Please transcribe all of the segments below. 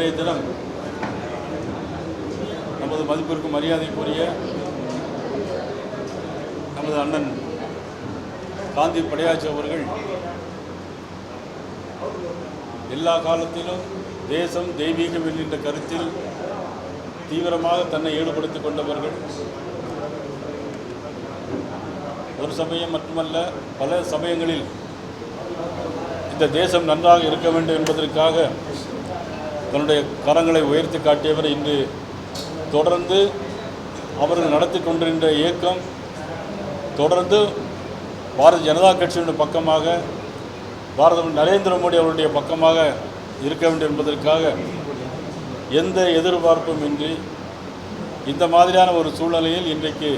இன்றைய தினம் நமது மதிப்பிற்கும் மரியாதைக்குரிய நமது அண்ணன் காந்தி படையாச்சி அவர்கள் எல்லா காலத்திலும் தேசம் தெய்வீகம் என்கின்ற கருத்தில் தீவிரமாக தன்னை ஈடுபடுத்திக் கொண்டவர்கள். ஒரு சமயம் மட்டுமல்ல, பல சமயங்களில் இந்த தேசம் நன்றாக இருக்க வேண்டும் என்பதற்காக தன்னுடைய கரங்களை உயர்த்தி காட்டியவர். இன்று தொடர்ந்து அவர்கள் நடத்தி கொண்டிருந்த இயக்கம் தொடர்ந்து பாரதிய ஜனதா கட்சியினுடைய பக்கமாக, நரேந்திர மோடி அவருடைய பக்கமாக இருக்க வேண்டும் என்பதற்காக எந்த எதிர்பார்ப்பும் இன்றி இந்த மாதிரியான ஒரு சூழ்நிலையில் இன்றைக்கு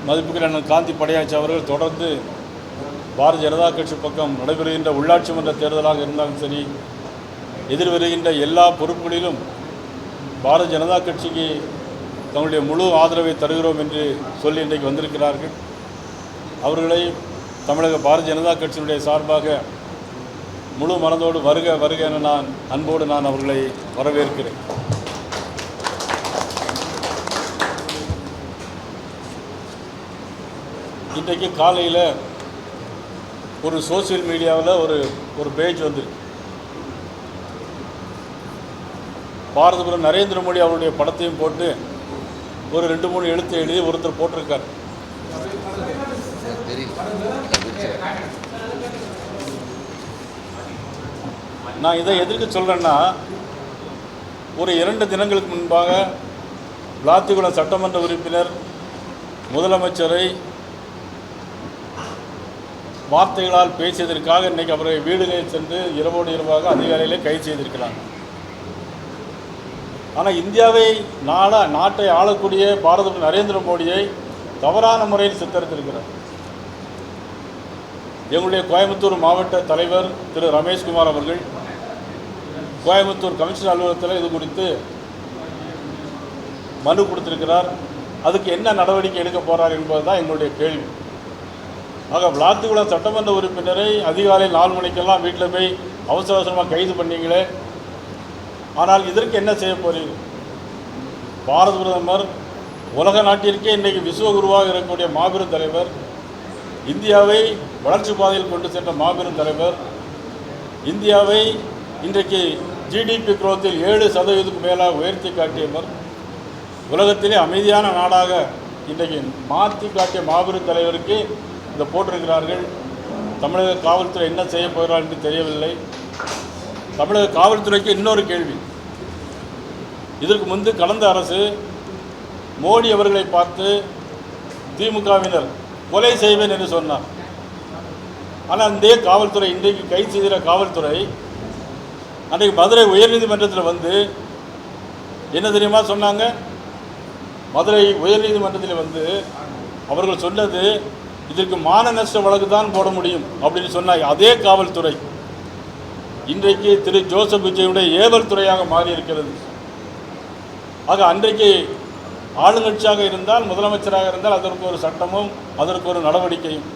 மதிப்புக்குரிய அண்ணன் காந்தி படையாச்சி அவர்கள் தொடர்ந்து பாரதிய ஜனதா கட்சி பக்கம் நடைபெறுகின்ற உள்ளாட்சி மன்ற தேர்தலாக இருந்தாலும் சரி, எதிர்வருகின்ற எல்லா பொறுப்புகளிலும் பாரதிய ஜனதா கட்சிக்கு தங்களுடைய முழு ஆதரவை தருகிறோம் என்று சொல்லி இன்றைக்கு வந்திருக்கிறார்கள். அவர்களை தமிழக பாரதிய ஜனதா கட்சியினுடைய சார்பாக முழு மனதோடு வருக வருக என அன்போடு அவர்களை வரவேற்கிறேன். இன்றைக்கு காலையில் ஒரு சோசியல் மீடியாவில் ஒரு பேஜ் வந்துருக்கு. பாரதபுரம் நரேந்திர மோடி அவருடைய படத்தையும் போட்டு ஒரு 2-3 எழுத்து எழுதி ஒருத்தர் போட்டிருக்கார். நான் இதை எதற்கு சொல்கிறேன்னா, ஒரு 2 தினங்களுக்கு முன்பாக விளாத்திக்குளம் சட்டமன்ற உறுப்பினர் முதலமைச்சரை வார்த்தைகளால் பேசியதற்காக இன்றைக்கி அவரை வீடுகளை சென்று இரவோடு இரவாக அதிகாரிகளே கைது செய்திருக்கிறாங்க. ஆனால் இந்தியாவை நாட்டை ஆளக்கூடிய பாரத நரேந்திர மோடியை தவறான முறையில் சித்தரித்திருக்கிறார். எங்களுடைய கோயம்புத்தூர் மாவட்ட தலைவர் திரு ரமேஷ்குமார் அவர்கள் கோயம்புத்தூர் கமிஷனர் அலுவலகத்தில் இது குறித்து மனு கொடுத்திருக்கிறார். அதுக்கு என்ன நடவடிக்கை எடுக்க போகிறார் என்பது தான் எங்களுடைய கேள்வி. ஆக விளாத்திக்குளம் சட்டமன்ற உறுப்பினரை அதிகாலை 4 மணிக்கெல்லாம் வீட்டில் போய் அவசர அவசரமாக கைது பண்ணீங்களே, ஆனால் இதற்கு என்ன செய்ய போறீங்க? பாரத பிரதமர் உலக நாட்டிற்கே இன்றைக்கு விஸ்வகுருவாக இருக்கக்கூடிய மாபெரும் தலைவர், இந்தியாவை வளர்ச்சி பாதையில் கொண்டு சென்ற மாபெரும் தலைவர், இந்தியாவை இன்றைக்கு ஜிடிபி குரோத்தில் 7% மேலாக உயர்த்தி காட்டியவர், உலகத்திலே அமைதியான நாடாக இன்றைக்கு மாற்றி காட்டிய மாபெரும் தலைவருக்கு இதை போட்டிருக்கிறார்கள். தமிழக காவல்துறை என்ன செய்ய போகிறார் என்று தெரியவில்லை. தமிழக காவல்துறைக்கு இன்னொரு கேள்வி. இதற்கு முன்பு கடந்த அரசு மோடி அவர்களை பார்த்து திமுகவினர் கொலை செய்வேன் என்று சொன்னார். ஆனால் அந்த காவல்துறை இன்றைக்கு கைது செய்கிற காவல்துறை அன்றைக்கு மதுரை உயர்நீதிமன்றத்தில் வந்து என்ன தெரியுமா சொன்னாங்க? மதுரை உயர்நீதிமன்றத்தில் வந்து அவர்கள் சொன்னது, இதற்கு மான நஷ்ட வழக்கு தான் போட முடியும் அப்படின்னு சொன்னாங்க. அதே காவல்துறை இன்றைக்கு திரு ஜோசப் விஜயுடைய ஏவல் துறையாக மாறி இருக்கிறது. ஆக அன்றைக்கு ஆளுங்கட்சியாக இருந்தால், முதலமைச்சராக இருந்தால் அதற்கு ஒரு சட்டமும் அதற்கு ஒரு நடவடிக்கையும்,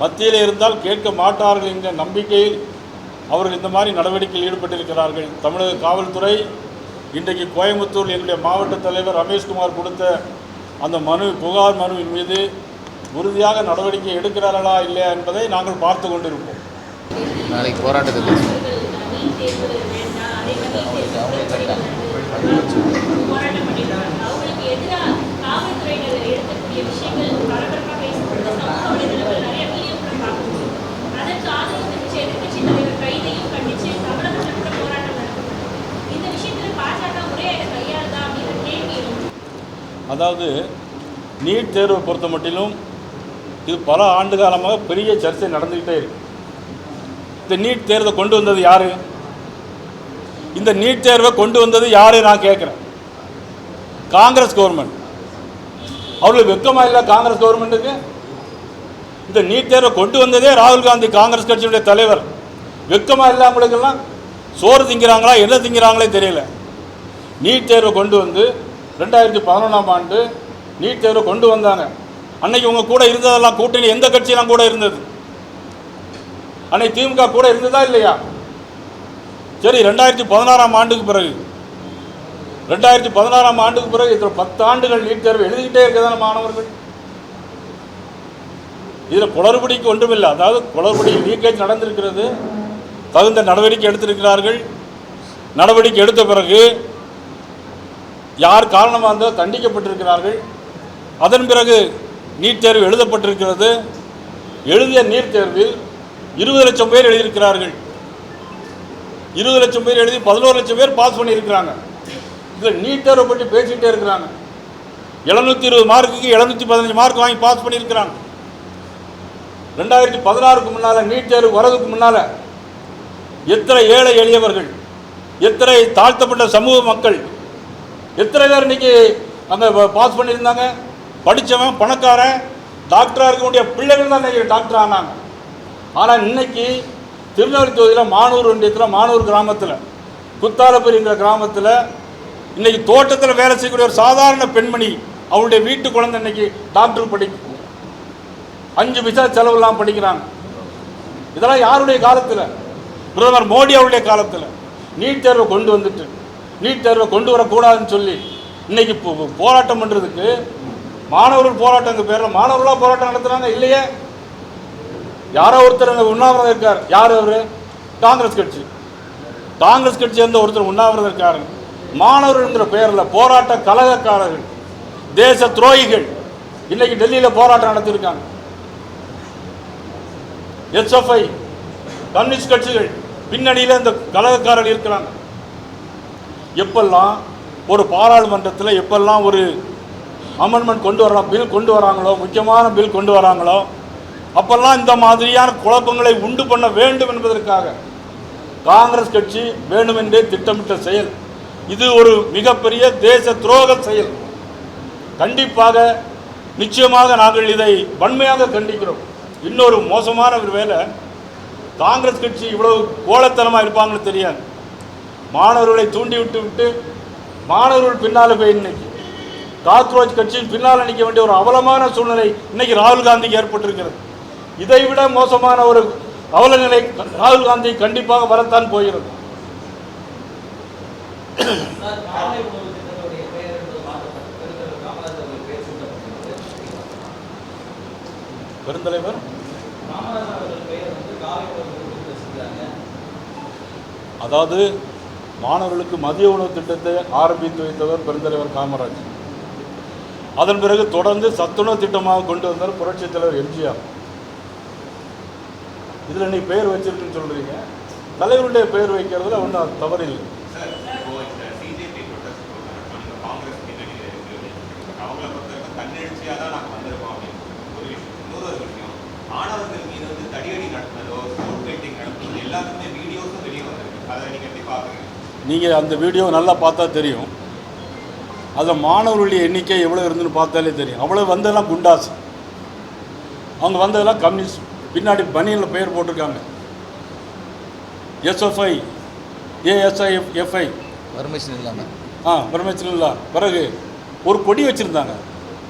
மத்தியில் இருந்தால் கேட்க மாட்டார்கள் என்ற நம்பிக்கையில் அவர்கள் இந்த மாதிரி நடவடிக்கையில் ஈடுபட்டிருக்கிறார்கள். தமிழக காவல்துறை இன்றைக்கு கோயம்புத்தூர் எங்களுடைய மாவட்ட தலைவர் ரமேஷ்குமார் கொடுத்த அந்த புகார் மனுவின் மீது உறுதியாக நடவடிக்கை எடுக்கிறார்களா இல்லையா என்பதை நாங்கள் பார்த்து கொண்டிருப்போம். நாளைக்கு போராட்டத்துக்கு அதாவது நீட் தேர்வை பொறுத்த மட்டிலும் இது பல ஆண்டு காலமாக பெரிய சர்ச்சை நடந்துக்கிட்டே இருக்கு. இந்த நீட் தேர்வை கொண்டு வந்தது யாரு? இந்த நீட் தேர்வை கொண்டு வந்தது யாரு நான் கேட்குறேன். காங்கிரஸ் கவர்மெண்ட். அவர்களுக்கு வெக்கமா இல்லை காங்கிரஸ் கவர்மெண்ட்டுக்கு? இந்த நீட் தேர்வை கொண்டு வந்ததே ராகுல் காந்தி, காங்கிரஸ் கட்சியுடைய தலைவர். வெக்கமா இல்லை அவங்களுக்கெல்லாம்? சோறு திங்கிறாங்களா என்ன திங்கிறாங்களே தெரியல. நீட் தேர்வை கொண்டு வந்து 2011ஆம் ஆண்டு நீட் தேர்வை கொண்டு வந்தாங்க. அன்னைக்கு உங்க கூட இருந்ததெல்லாம் கூட்டணி எந்த கட்சியெல்லாம் கூட இருந்தது? அன்னைக்கு திமுக கூட இருந்ததா இல்லையா? சரி, 2016ஆம் ஆண்டுக்கு பிறகு 2016ஆம் ஆண்டுக்கு பிறகு இதில் 10 ஆண்டுகள் நீட் தேர்வு எழுதிக்கிட்டே இருக்கதான மாணவர்கள். இதில் குளறுபடிக்கு ஒன்றுமில்லை. அதாவது குளறுபடி லீக்கேஜ் நடந்திருக்கிறது, தகுந்த நடவடிக்கை எடுத்திருக்கிறார்கள். நடவடிக்கை எடுத்த பிறகு யார் காரணமாக இருந்தால் தண்டிக்கப்பட்டிருக்கிறார்கள். அதன் பிறகு நீட் தேர்வு எழுதப்பட்டிருக்கிறது. எழுதிய நீட் தேர்வில் 20 லட்சம் பேர் எழுதியிருக்கிறார்கள். 20 லட்சம் பேர் எழுதி 11 லட்சம் பேர் பாஸ் பண்ணியிருக்கிறாங்க. இதில் நீட் தேர்வை பற்றி பேசிக்கிட்டே இருக்கிறாங்க. 720 மார்க்குக்கு 715 மார்க் வாங்கி பாஸ் பண்ணியிருக்கிறாங்க. 2016க்கு முன்னால் நீட் தேர்வு வரதுக்கு முன்னால் எத்தனை ஏழை எளியவர்கள், எத்தனை தாழ்த்தப்பட்ட சமூக மக்கள், எத்தனை பேர் இன்னைக்கு அங்கே பாஸ் பண்ணியிருந்தாங்க. படித்தவன், பணக்காரன், டாக்டராக இருக்கக்கூடிய பிள்ளைகள் தான் இன்னைக்கு டாக்டர் ஆனாங்க. ஆனால் இன்னைக்கு திருநெல்வேலி தொகுதியில் மானூர் ஒன்றியத்தில், மானூர் கிராமத்தில், குத்தாலப்பரிங்கிற கிராமத்தில் இன்னைக்கு தோட்டத்தில் வேலை செய்யக்கூடிய ஒரு சாதாரண பெண்மணி, அவருடைய வீட்டு குழந்தை இன்னைக்கு டாக்டர் படிக்கும். 5 பைசா செலவு இல்லாமல் படிக்கிறாங்க. இதெல்லாம் யாருடைய காலத்தில்? பிரதமர் மோடி அவருடைய காலத்தில் நீட் தேர்வை கொண்டு வந்துட்டு, நீட் தேர்வை கொண்டு வரக்கூடாதுன்னு சொல்லி இன்னைக்கு போராட்டம் பண்ணுறதுக்கு மாணவர்கள் போராட்டங்க பேரில் மாணவர்களாக போராட்டம் நடத்துகிறாங்க இல்லையே. யாரோ ஒருத்தர் அங்கே உண்ணாவிரதம் இருக்கார். யார் அவர்? காங்கிரஸ் கட்சி. காங்கிரஸ் கட்சி சேர்ந்த ஒருத்தர் உண்ணாவிரதம் இருக்காரு. மாணவர்கள்ங்கிற பேரில் போராட்ட கலகக்காரர்கள், தேச துரோகிகள் இன்னைக்கு டெல்லியில் போராட்டம் நடத்தியிருக்காங்க. SFI, கம்யூனிஸ்ட் கட்சிகள் பின்னணியில் இந்த கலகக்காரர்கள் இருக்கிறாங்க. எப்பெல்லாம் ஒரு பாராளுமன்றத்தில் எப்பெல்லாம் ஒரு அமெண்ட்மெண்ட் கொண்டு வர பில் கொண்டு வராங்களோ, முக்கியமான பில் கொண்டு வராங்களோ, அப்பெல்லாம் இந்த மாதிரியான குழப்பங்களை உண்டு பண்ண வேண்டும் என்பதற்காக காங்கிரஸ் கட்சி வேண்டுமென்றே திட்டமிட்ட செயல். இது ஒரு மிகப்பெரிய தேச துரோக செயல். கண்டிப்பாக, நிச்சயமாக நாங்கள் இதை வன்மையாக கண்டிக்கிறோம். இன்னொரு மோசமான ஒரு வேலை, காங்கிரஸ் கட்சி இவ்வளவு கோலத்தனமாக இருப்பாங்கன்னு தெரியாது. மாணவர்களை தூண்டி விட்டு மாணவர்கள் பின்னால் போய் இன்னைக்கு காக்ரோச் கட்சியின் பின்னால் நிற்க வேண்டிய ஒரு அவலமான சூழ்நிலை இன்னைக்கு ராகுல் காந்திக்கு ஏற்பட்டிருக்கிறது. இதைவிட மோசமான ஒரு அவல நிலை ராகுல் காந்தி கண்டிப்பாக வரத்தான் போகிறது. பெருந்தலைவர் அதாவது மாணவர்களுக்கு மதிய உணவு திட்டத்தை ஆரம்பித்து வைத்தவர் பெருந்தலைவர் காமராஜ். அதன் பிறகு தொடர்ந்து சத்துணவு திட்டமாக கொண்டு வந்தார் புரட்சித் தலைவர் MGR. இதில் நீ பெயர் வச்சிருக்குன்னு சொல்றீங்க, தலைவருடைய பெயர் வைக்கிறதுல ஒன்றும் தவறில்லை. நீங்கள் அந்த வீடியோ நல்லா பார்த்தா தெரியும். அதில் மாணவர்களுடைய எண்ணிக்கை எவ்வளோ இருந்துன்னு பார்த்தாலே தெரியும். அவ்வளோ வந்ததெல்லாம் குண்டாஸ், அவங்க வந்ததெல்லாம் கம்யூனிஸ்ட். பின்னாடி பனியில் பெயர் போட்டிருக்காங்க. SFI, ASIFI பர்மிஷன் இல்லாமல் பர்மிஷன் இல்லை. பிறகு ஒரு கொடி வச்சுருந்தாங்க,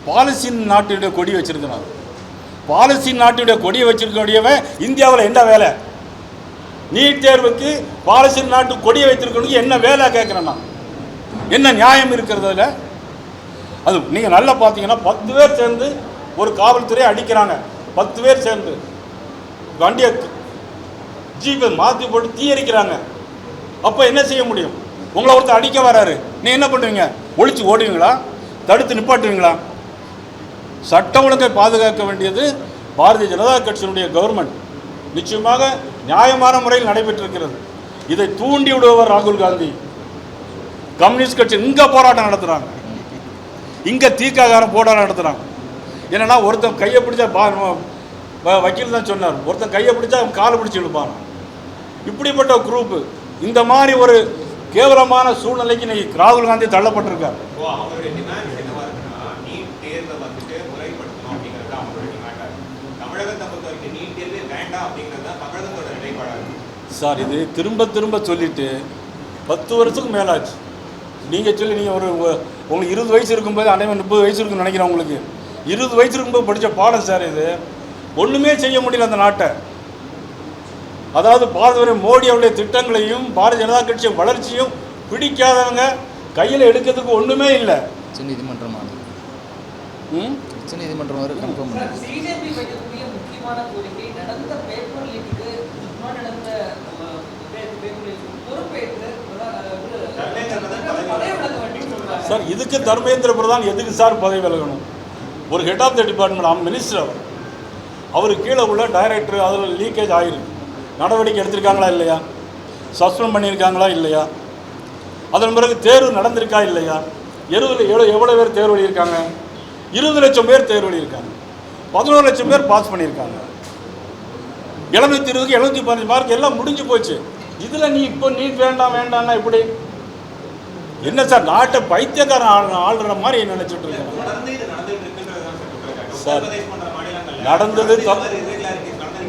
பாலஸ்தீன் நாட்டுடைய கொடி வச்சுருக்கிறாங்க. பாலஸ்தீன் நாட்டுடைய கொடியை வச்சிருக்கக்கூடியவன் இந்தியாவில் என்ன வேலை? நீட் தேர்வுக்கு பாலஸ்தீன் நாட்டு கொடியை வைத்திருக்கணும் என்ன வேலை கேட்குறேன்னா? என்ன நியாயம் இருக்கிறதுல? அது நீங்கள் நல்லா பார்த்தீங்கன்னா 10 பேர் சேர்ந்து ஒரு காவல்துறையை அடிக்கிறாங்க. 10 பேர் சேர்ந்து வண்டியை ஜீப்பை மாற்றி போட்டு தீயரிக்கிறாங்க. அப்போ என்ன செய்ய முடியும்? உங்களை ஒருத்தர் அடிக்க வராரு, நீ என்ன பண்ணுவீங்க? ஒழிச்சு ஓடுவீங்களா? தடுத்து நிப்பாட்டுவீங்களா? சட்டம் ஒழுங்கை பாதுகாக்க வேண்டியது பாரதிய ஜனதா கட்சியினுடைய கவர்மெண்ட். நிச்சயமாக நியாயமான முறையில் நடைபெற்றிருக்கிறது. இதை தூண்டி விடுபவர் ராகுல் காந்தி. கம்யூனிஸ்ட் கட்சி இங்கே போராட்டம் நடத்துகிறாங்க, இங்கே தீக்காகாரம் போராட்டம் நடத்துகிறாங்க. என்னன்னா, ஒருத்தன் கையை பிடிச்சா வக்கீல் தான் சொன்னார், ஒருத்தன் கையை பிடிச்சா காலை பிடிச்சி இழுப்பாங்க. இப்படிப்பட்ட குரூப்பு இந்த மாதிரி ஒரு கேவலமான சூழ்நிலைக்கு இன்னைக்கு ராகுல் காந்தி தள்ளப்பட்டிருக்கார். சார், இது திரும்ப திரும்ப சொல்லிட்டு 10 வருஷத்துக்கு மேலாச்சு. நீங்கள் சொல்லி நீங்கள் உங்களுக்கு 20 வயசு இருக்கும்போது, அனைவரும் 30 வயசு இருக்குன்னு நினைக்கிறேன். உங்களுக்கு 20 வயசு இருக்கும்போது படித்த பாடம் சார் இது. ஒன்றுமே செய்ய முடியல அந்த நாட்டை. அதாவது பாரத மோடி அவருடைய திட்டங்களையும் பாரதிய ஜனதா கட்சியின் வளர்ச்சியும் பிடிக்காதவங்க கையில் எடுக்கிறதுக்கு ஒன்றுமே இல்லை. உச்சநீதிமன்றம் உச்சநீதிமன்றம் வரை கன்ஃபார்ம் பண்ணி பிஜேபி வைக்கக்கூடிய முக்கியமான கோரிக்கை நடந்த பேப்பர் லீக்கு நடந்த பொறுப்பேற்று சார், இதுக்கு தர்மேந்திர பிரதான் எதுக்கு சார் பதவி விலகணும்? ஒரு head of the department minister அவருக்கு கீழே உள்ள டைரக்டர் அதில் லீக்கேஜ் ஆகிருக்கு. நடவடிக்கை எடுத்திருக்காங்களா இல்லையா? சஸ்பெண்ட் பண்ணியிருக்காங்களா இல்லையா? அதன் பிறகு தேர்வு நடந்திருக்கா இல்லையா? எவ்வளோ பேர் தேர்வு எழுதியிருக்காங்க? 20 லட்சம் பேர் தேர்வு எழுதியிருக்காங்க. 11 லட்சம் பேர் பாஸ் பண்ணியிருக்காங்க. 720க்கு 715 மார்க் எல்லாம் முடிஞ்சு போச்சு. இதில் நீ இப்போ நீட் வேண்டாம்னா இப்படி என்ன சார்? நாட்டை பைத்தியக்காரன் ஆளுற மாதிரி நினைச்சிட்டு இருக்கேன் சார்.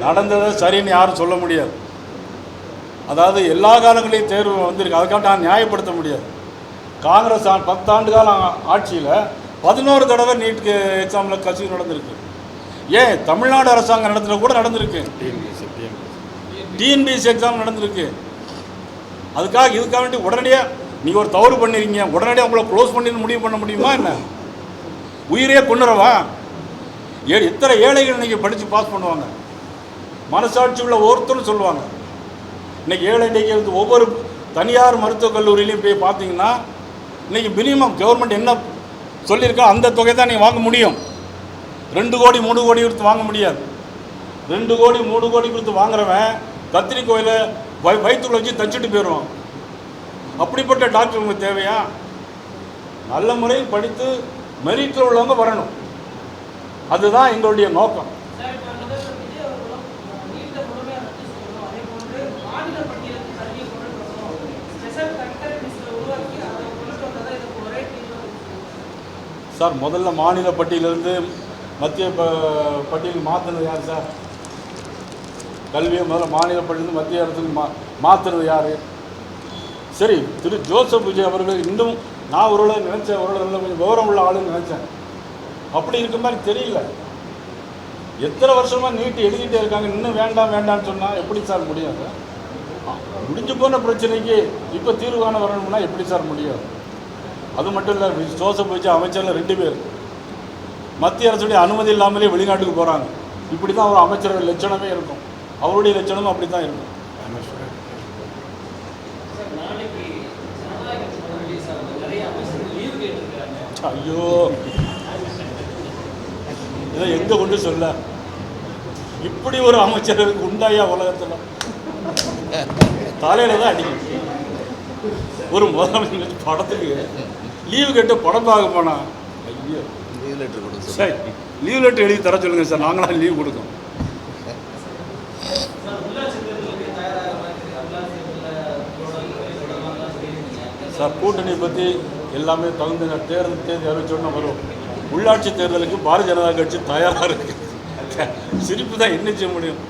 நடந்தது சரின்னு யாரும் சொல்ல முடியாது. அதாவது எல்லா காலங்களையும் தேர்வு வந்திருக்கு, அதுக்காக நான் நியாயப்படுத்த முடியாது. காங்கிரஸ் 10 ஆண்டு காலம் ஆட்சியில் 11 தடவை நீட் எக்ஸாமில் கசிவு நடந்திருக்கு. ஏன் தமிழ்நாடு அரசாங்கம் நடத்துல கூட நடந்திருக்கு, டிஎன்பிஎஸ்சி எக்ஸாம் நடந்திருக்கு. இதுக்காக வேண்டி உடனடியாக நீங்கள் ஒரு தவறு பண்ணிருக்கீங்க, உடனடியாக உங்களை க்ளோஸ் பண்ணி முடிவு பண்ண முடியுமா என்ன? உயிரே கொண்டுறவா? எத்தனை ஏழைகள் இன்றைக்கி படித்து பாஸ் பண்ணுவாங்க? மனசாட்சி உள்ள ஒருத்தரும் சொல்லுவாங்க. இன்றைக்கி ஏழை இன்றைக்கி ஒவ்வொரு தனியார் மருத்துவக் கல்லூரியிலையும் போய் பார்த்தீங்கன்னா இன்றைக்கி மினிமம் கவர்மெண்ட் என்ன சொல்லியிருக்கோ அந்த தொகை தான் நீங்கள் வாங்க முடியும். 2 கோடி 3 கோடி கொடுத்து வாங்க முடியாது. 2 கோடி 3 கோடி கொடுத்து வாங்குறவன் கத்திரிக்கோயிலை வயிற்றுக்குள்ள வச்சு தச்சுட்டு போயிடுவான். அப்படிப்பட்ட டாக்டர் உங்களுக்கு தேவையா? நல்ல முறையில் படித்து மெரிட்டில் உள்ளவங்க வரணும். அதுதான் எங்களுடைய நோக்கம். சார், முதல்ல மாநில பட்டியலிருந்து மத்திய பட்டியல் மாற்றினது யார் சார்? கல்வியை முதல்ல மாநில பட்டியலிருந்து மத்திய அரசுக்கு மாற்றுறது யார்? சரி, திரு ஜோசப் விஜய் அவர்கள் இன்னும் நான் ஓரளவு நினச்சேன், ஓரளவு கொஞ்சம் விவரம் உள்ள ஆளுன்னு நினச்சேன். அப்படி இருக்க மாதிரி தெரியல. எத்தனை வருஷமாக நீட்டு எழுதிட்டே இருக்காங்க, இன்னும் வேண்டாம்னு சொன்னால் எப்படி சார் முடியும்? முடிஞ்சு போன பிரச்சனைக்கு இப்போ தீர்வு காண வரணும்னா எப்படி சார் முடியும்? அது மட்டும் இல்லை, ஜோசப் விஜய் அமைச்சரில் 2 பேர் மத்திய அரசுடைய அனுமதி இல்லாமலே வெளிநாட்டுக்கு போகிறாங்க. இப்படி தான் ஒரு அமைச்சர் லட்சணமே இருக்கும். அவருடைய லட்சணமும் அப்படி தான் இருக்கும். ஐயோ, இதை எங்கே கொண்டு சொல்ல? இப்படி ஒரு அமைச்சருக்கு உண்டாயா உலகத்தில்? தலையில தான் அடிக்கும். ஒரு முதலமைச்சர் படத்துக்கு லீவு கேட்டு படம் பார்க்க போனா, ஐயோ சரி லீவ் லெட்டர் எழுதி தர சொல்லுங்க சார், நாங்களாம் லீவ் கொடுக்கோம். சார், கூட்டணி பற்றி எல்லாமே தகுந்த தேர்தல் தேதி அறிவிச்சோன்னா வரும். உள்ளாட்சி தேர்தலுக்கு பாரதிய ஜனதா கட்சி தயாராக இருக்குது. சிரிப்பு தான் என்ன செய்ய முடியும்?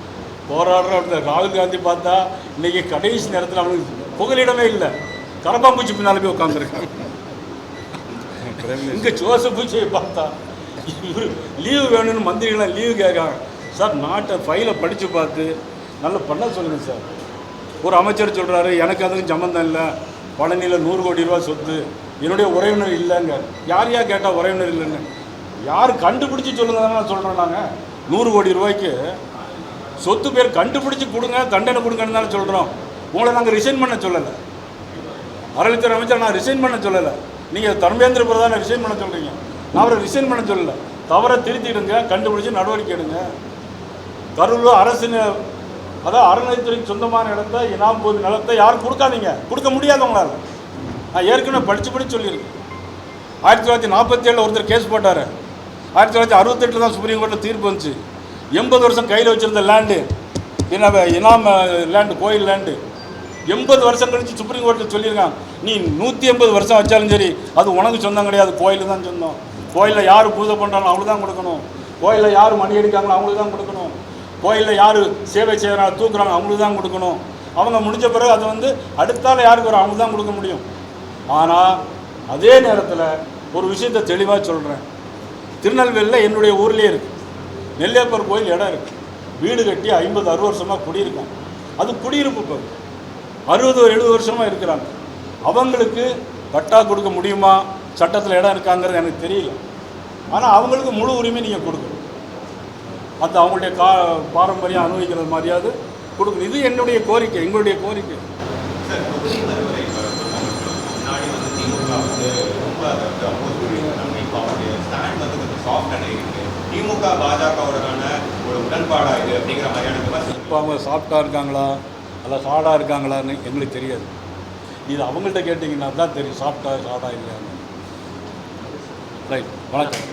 போராடுற அப்படின்னா ராகுல் காந்தி பார்த்தா இன்றைக்கி கடைசி நேரத்தில் அவனுக்கு புகலிடமே இல்லை, கரப்பாம்பூச்சி பின்னால் போய் உட்காந்துருக்காங்க. இங்கே ஜோசப் பூச்சியை பார்த்தா இவர் லீவு வேணும்னு மந்திரிகளாம் லீவு கேட்காங்க. சார், நாட்டை ஃபைலை படித்து பார்த்து நல்லா பண்ண சொல்லுங்கள் சார். ஒரு அமைச்சர் சொல்கிறாரு, எனக்கு அதுக்கும் சம்மந்தம் இல்லை, பழனியில் 100 கோடி ரூபா சொத்து, என்னுடைய உறவினர் இல்லைங்க. யார் கேட்டால் உறவினர் இல்லைன்னு யார் கண்டுபிடிச்சி சொல்லுங்க தானே சொல்கிறோம். நாங்கள் 100 கோடி ரூபாய்க்கு சொத்து பேர் கண்டுபிடிச்சி கொடுங்க, தண்டனை கொடுங்கன்னு தானே சொல்கிறோம். உங்களை நாங்கள் ரிசைன் பண்ண சொல்லலை. அறநிலையத்துறை அமைச்சர் நான் ரிசைன் பண்ண சொல்லலை. நீங்கள் தர்மேந்திர பிரதானை ரிசைன் பண்ண சொல்கிறீங்க. நான் அவரை ரிசைன் பண்ண சொல்லலை. தவறை திருத்திடுங்க, கண்டுபிடிச்சி நடவடிக்கை எடுங்க. கரூர் அரசு அதான் அறநிலையத்துறைக்கு சொந்தமான இடத்த இனாம் போது நிலத்தை யாரும் கொடுக்காதீங்க, கொடுக்க முடியாது உங்களால். நான் ஏற்கனவே படித்து சொல்லியிருக்கேன். 1947 ஒருத்தர் கேஸ் போட்டார். 1968 தான் சுப்ரீம் கோர்ட்டில் தீர்ப்பு வந்துச்சு. 80 வருஷம் கையில் வச்சுருந்த லேண்டு, இனாம் லேண்டு, கோயில் லேண்டு 80 வருஷம் கழித்து சுப்ரீம் கோர்ட்டில் சொல்லியிருக்காங்க, நீ 180 வருஷம் வச்சாலும் சரி அது உனக்கு சொந்தம் கிடையாது, கோயிலுக்கு தான் சொந்தம். கோயிலில் யார் பூஜை பண்ணுறாங்களோ அவங்களுக்கு தான் கொடுக்கணும். கோயிலில் யார் மணி அடிக்காங்களோ அவங்களுக்கு தான் கொடுக்கணும். கோயிலில் யார் சேவை செய்கிறாங்க தூக்குறாங்க அவங்களுக்கு தான் கொடுக்கணும். அவங்க முடிஞ்ச பிறகு அது அடுத்தால யாருக்கு வரும் அவங்களுக்கு தான் கொடுக்க முடியும். ஆனால் அதே நேரத்தில் ஒரு விஷயத்தை தெளிவாக சொல்கிறேன். திருநெல்வேலியில் என்னுடைய ஊர்லேயே இருக்குது, நெல்லையப்பர் கோயில் இடம் இருக்குது. வீடு கட்டி 50-60 வருஷமாக குடியிருக்காங்க. அது குடியிருப்பு பகுதி. 60-70 வருஷமாக இருக்கிறாங்க. அவங்களுக்கு பட்டா கொடுக்க முடியுமா, சட்டத்தில் இடம் இருக்காங்கிறது எனக்கு தெரியல. ஆனால் அவங்களுக்கு முழு உரிமை நீங்கள் கொடுக்கணும். அது அவங்களுடைய பாரம்பரியம் அனுபவிக்கிறது மாதிரியாவது கொடுக்கணும். இது என்னுடைய கோரிக்கை, எங்களுடைய கோரிக்கை. சார், தொகுதி மறுவரை முன்னாடி வந்து திமுக வந்து ரொம்ப அதை வந்து அப்போஸ் பண்ணியிருக்காங்க. இப்போ அவருடைய ஸ்டாண்ட் வந்து கொஞ்சம் சாஃப்டான இருக்குது. திமுக பாஜகவுடனான ஒரு உடன்பாடா இது அப்படிங்கிற மாதிரியான விமர்சனம். இப்போ அவங்க சாஃப்டாக இருக்காங்களா அல்ல சாடாக இருக்காங்களான்னு எங்களுக்கு தெரியாது. இது அவங்கள்ட்ட கேட்டிங்கன்னா தான் தெரியும் சாடா இல்லையான்னு. ரைட், வணக்கம்.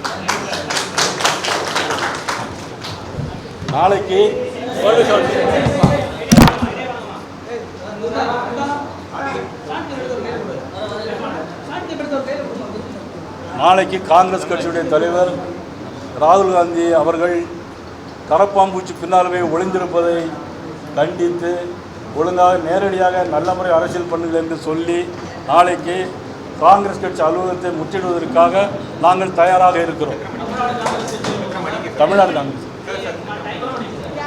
நாளைக்கு காங்கிரஸ் கட்சியுடைய தலைவர் ராகுல் காந்தி அவர்கள் கரப்பாம்பூச்சி பின்னாலுமே ஒளிந்திருப்பதை கண்டித்து ஒழுங்காக நேரடியாக நல்ல முறை அரசியல் பண்ணுங்கள் என்று சொல்லி நாளைக்கு காங்கிரஸ் கட்சி அலுவலகத்தை முற்றிடுவதற்காக நாங்கள் தயாராக இருக்கிறோம். தமிழ்நாடு காங்கிரஸ்